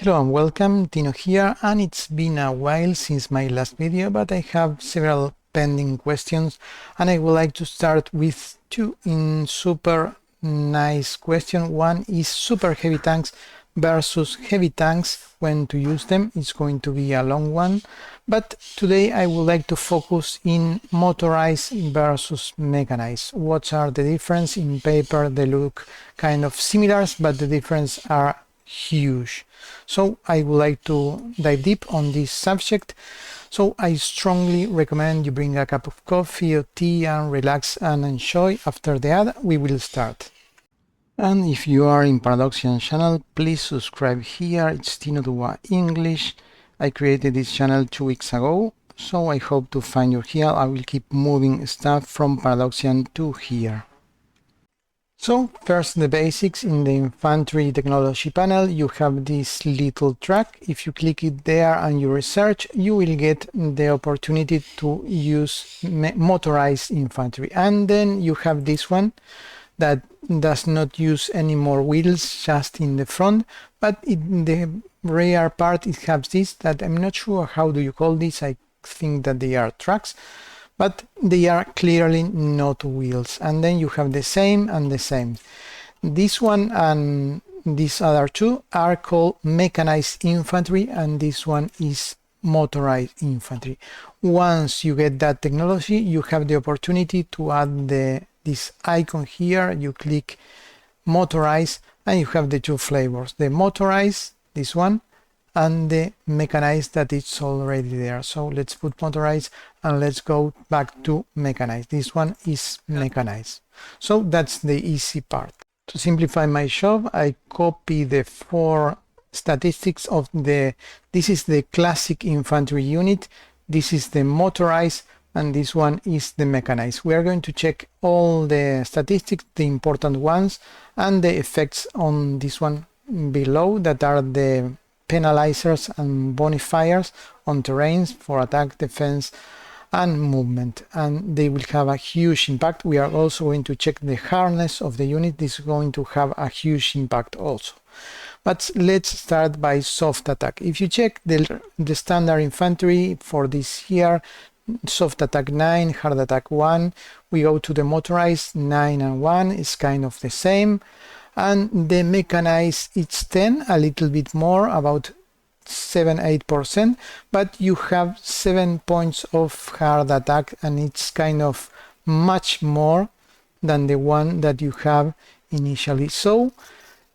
Hello and welcome, Tino here, and it's been a while since my last video, but I have several pending questions and I would like to start with two in super nice question. One is super heavy tanks versus heavy tanks, when to use them. It's going to be a long one, but today I would like to focus in motorized versus mechanized. What are the difference? In paper they look kind of similar, but the difference are huge. So I would like to dive deep on this subject. So I strongly recommend you bring a cup of coffee or tea and relax and enjoy. After the ad, we will start. And if you are in Paradoxian channel, please subscribe here. It's Tino Dua English. I created this channel 2 weeks ago, so I hope to find you here. I will keep moving stuff from Paradoxian to here. So first, the basics. In the infantry technology panel, you have this little track. If you click it there and you research, you will get the opportunity to use motorized infantry. And then you have this one that does not use any more wheels, just in the front, but in the rear part it has this that I'm not sure how do you call this. I think that they are tracks, but they are clearly not wheels. And then you have the same and the same. This one and these other two are called mechanized infantry, and this one is motorized infantry. Once you get that technology, you have the opportunity to add this icon here. You click motorized and you have the two flavors, the motorized, this one, and the mechanized that it's already there. So let's put motorized and let's go back to mechanized. This one is mechanized. So that's the easy part. To simplify my job, I copy the 4 statistics of this is the classic infantry unit, this is the motorized, and this one is the mechanized. We are going to check all the statistics, the important ones, and the effects on this one below, that are the penalizers and bonifiers on terrains for attack, defense, and movement, and they will have a huge impact. We are also going to check the hardness of the unit. This is going to have a huge impact also. But let's start by soft attack. If you check the standard infantry for this here, soft attack 9, hard attack 1, we go to the motorized 9 and 1, is kind of the same. And the mechanized, it's 10, a little bit more, about 7-8%, but you have 7 points of hard attack, and it's kind of much more than the one that you have initially. So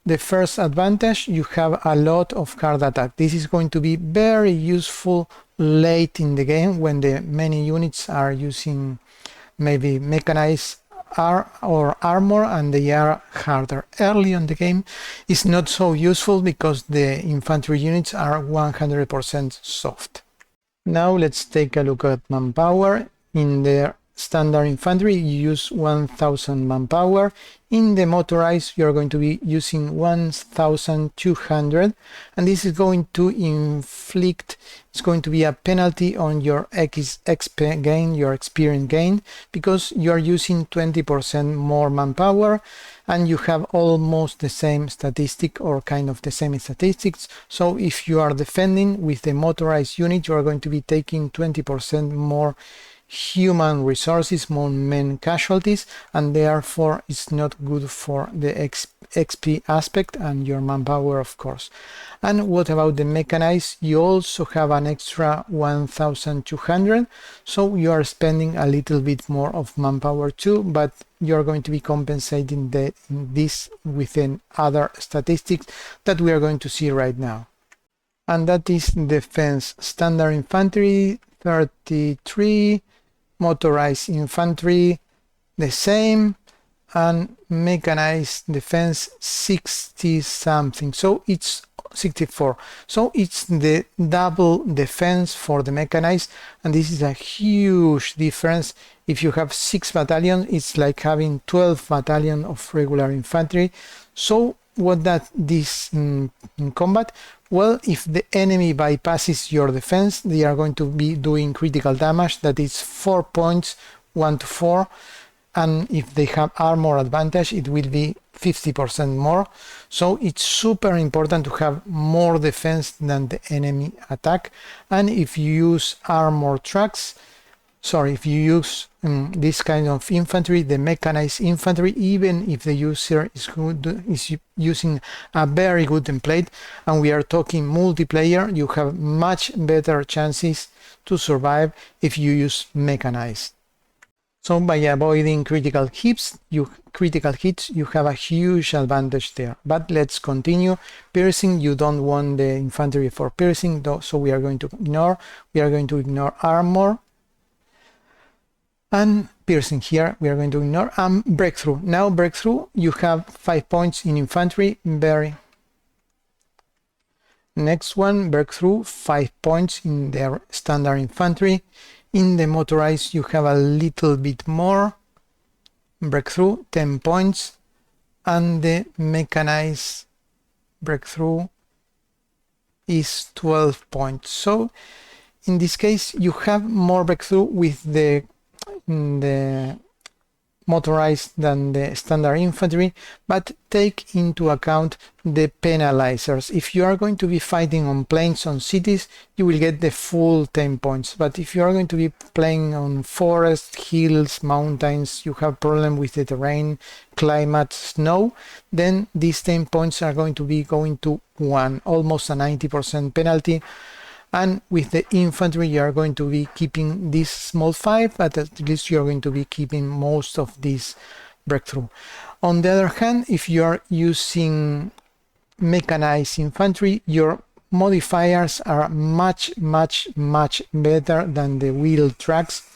the first advantage, you have a lot of hard attack. This is going to be very useful late in the game when the many units are using maybe mechanized or armor and they are harder. Early on the game is not so useful because the infantry units are 100% soft. Now let's take a look at manpower. In the standard infantry you use 1000 manpower. In the motorized you are going to be using 1200, and this is going to inflict, it's going to be a penalty on your XP gain, your experience gain, because you are using 20% more manpower and you have almost the same statistic, or kind of the same statistics. So if you are defending with the motorized unit, you are going to be taking 20% more human resources, more men casualties, and therefore it's not good for the XP aspect and your manpower, of course. And what about the mechanized? You also have an extra 1200, so you are spending a little bit more of manpower too, but you're going to be compensating this within other statistics that we are going to see right now. And that is defense. Standard infantry 33, motorized infantry the same, and mechanized defense 60 something, so it's 64. So it's the double defense for the mechanized, and this is a huge difference. If you have 6 battalions, it's like having 12 battalions of regular infantry. So what does this in combat? Well, if the enemy bypasses your defense, they are going to be doing critical damage, that is 4 points, 1 to 4, and if they have armor advantage, it will be 50% more. So it's super important to have more defense than the enemy attack. And if you use armor trucks, sorry, if you use this kind of infantry, the mechanized infantry, even if the user is using a very good template, and we are talking multiplayer, you have much better chances to survive if you use mechanized. So by avoiding critical hits, you have a huge advantage there. But let's continue. Piercing, you don't want the infantry for piercing, though, so we are going to ignore. We are going to ignore armor. And piercing here, we are going to ignore. Breakthrough. Now breakthrough, you have 5 points in infantry. Next one, breakthrough, 5 points in their standard infantry. In the motorized, you have a little bit more. Breakthrough, 10 points. And the mechanized breakthrough is 12 points. So in this case, you have more breakthrough with the motorized than the standard infantry, but take into account the penalizers. If you are going to be fighting on plains, on cities, you will get the full 10 points. But if you are going to be playing on forests, hills, mountains, you have problem with the terrain, climate, snow, then these 10 points are going to be going to 1, almost a 90% penalty. And with the infantry, you are going to be keeping this small 5, but at least you are going to be keeping most of this breakthrough. On the other hand, if you are using mechanized infantry, your modifiers are much better than the wheel tracks.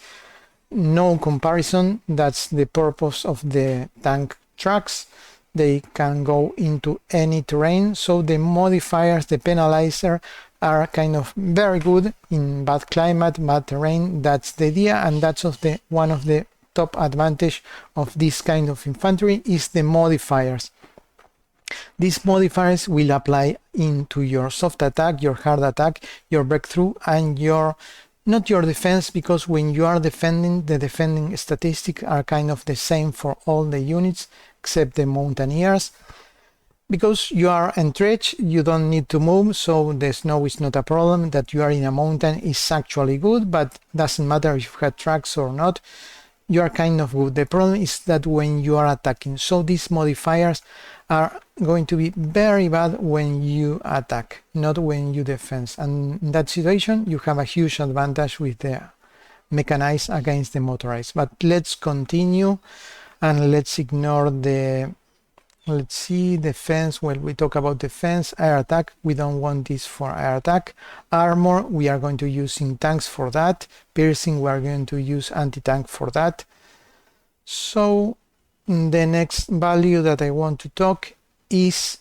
No comparison. That's the purpose of the tank tracks. They can go into any terrain, so the modifiers, the penalizer, are kind of very good in bad climate, bad terrain. That's the idea, and that's one of the top advantage of this kind of infantry is the modifiers. These modifiers will apply into your soft attack, your hard attack, your breakthrough, and not your defense, because when you are defending, the defending statistics are kind of the same for all the units except the mountaineers. Because you are entrenched, you don't need to move, so the snow is not a problem. That you are in a mountain is actually good, but doesn't matter if you have tracks or not. You are kind of good. The problem is that when you are attacking, so these modifiers are going to be very bad when you attack, not when you defend. And in that situation, you have a huge advantage with the mechanized against the motorized. But let's continue and let's ignore the... Let's see, defense. Well, we talk about defense. Air attack, we don't want this for air attack. Armor, we are going to use in tanks for that. Piercing, we are going to use anti-tank for that. So the next value that I want to talk is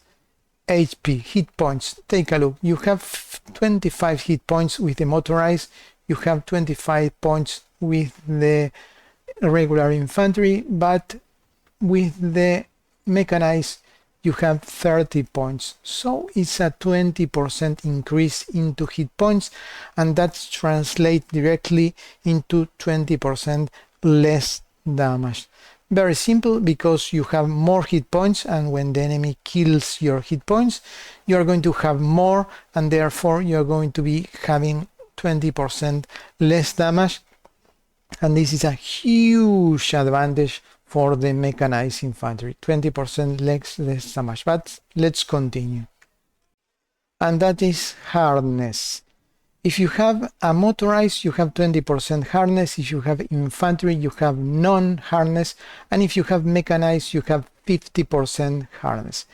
HP, hit points. Take a look. You have 25 hit points with the motorized. You have 25 points with the regular infantry, but with the mechanized you have 30 points, so it's a 20% increase into hit points, and that translates directly into 20% less damage. Very simple, because you have more hit points, and when the enemy kills your hit points, you are going to have more, and therefore you are going to be having 20% less damage, and this is a huge advantage for the mechanized infantry, 20% less damage. But let's continue. And that is hardness. If you have a motorized, you have 20% hardness. If you have infantry, you have non-hardness. And if you have mechanized, you have 50% hardness.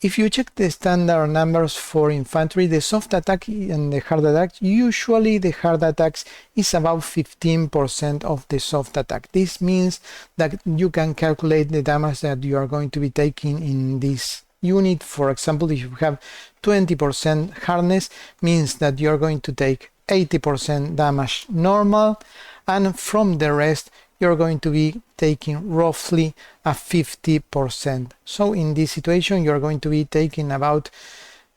If you check the standard numbers for infantry, the soft attack and the hard attack, usually the hard attacks is about 15% of the soft attack. This means that you can calculate the damage that you are going to be taking in this unit. For example, if you have 20% hardness, means that you are going to take 80% damage normal, and from the rest you're going to be taking roughly a 50%. So in this situation, you're going to be taking about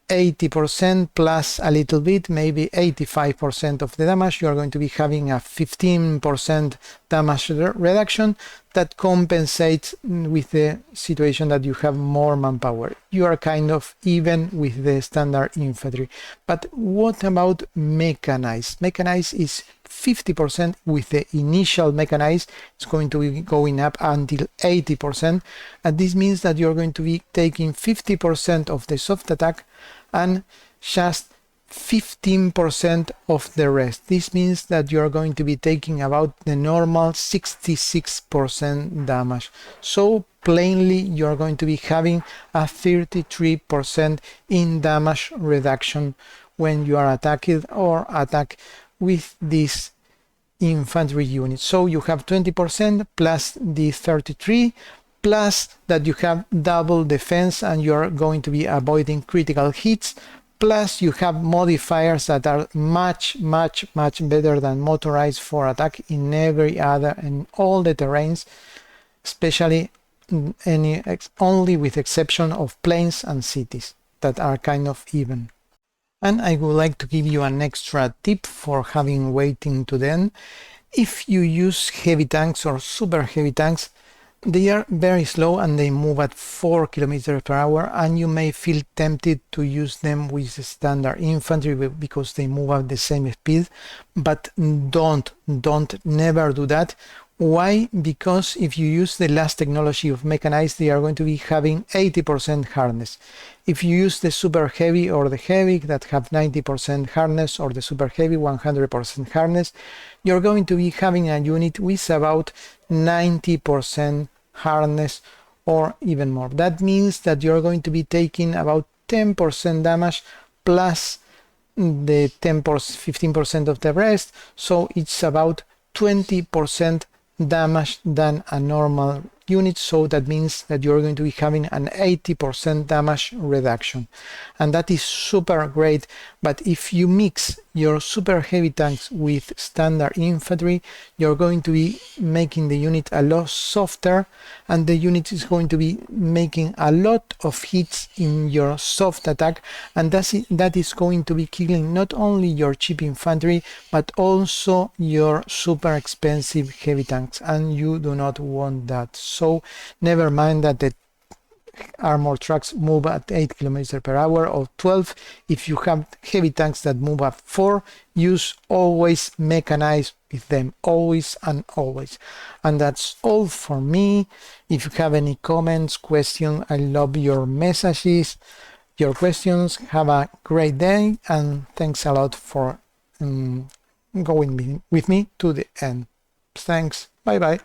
80% plus a little bit, maybe 85% of the damage, you are going to be having a 15% damage reduction that compensates with the situation that you have more manpower. You are kind of even with the standard infantry. But what about mechanized? Mechanized is 50% with the initial mechanized. It's going to be going up until 80%, and this means that you're going to be taking 50% of the soft attack and just 15% of the rest. This means that you are going to be taking about the normal 66% damage. So plainly you are going to be having a 33% in damage reduction when you are attacked or attack with this infantry unit. So you have 20% plus the 33, plus that you have double defense and you're going to be avoiding critical hits, plus you have modifiers that are much better than motorized for attack in every other and all the terrains, especially only with exception of plains and cities that are kind of even. And I would like to give you an extra tip for having waiting to the end. If you use heavy tanks or super heavy tanks, they are very slow and they move at 4 kilometers per hour, and you may feel tempted to use them with standard infantry because they move at the same speed, but never do that. Why? Because if you use the last technology of mechanized, they are going to be having 80% hardness. If you use the super heavy or the heavy that have 90% hardness, or the super heavy 100% hardness, you're going to be having a unit with about 90% hardness or even more. That means that you're going to be taking about 10% damage plus the 15% of the rest, so it's about 20% damage than a normal unit. So that means that you're going to be having an 80% damage reduction, and that is super great. But if you mix your super heavy tanks with standard infantry, you're going to be making the unit a lot softer, and the unit is going to be making a lot of hits in your soft attack, and that is going to be killing not only your cheap infantry but also your super expensive heavy tanks, and you do not want that. So never mind that the armor trucks move at 8 kilometers per hour or 12. If you have heavy tanks that move at 4, use always mechanized with them, always and always. And that's all for me. If you have any comments, questions, I love your messages, your questions. Have a great day, and thanks a lot for going with me to the end. Thanks. Bye bye.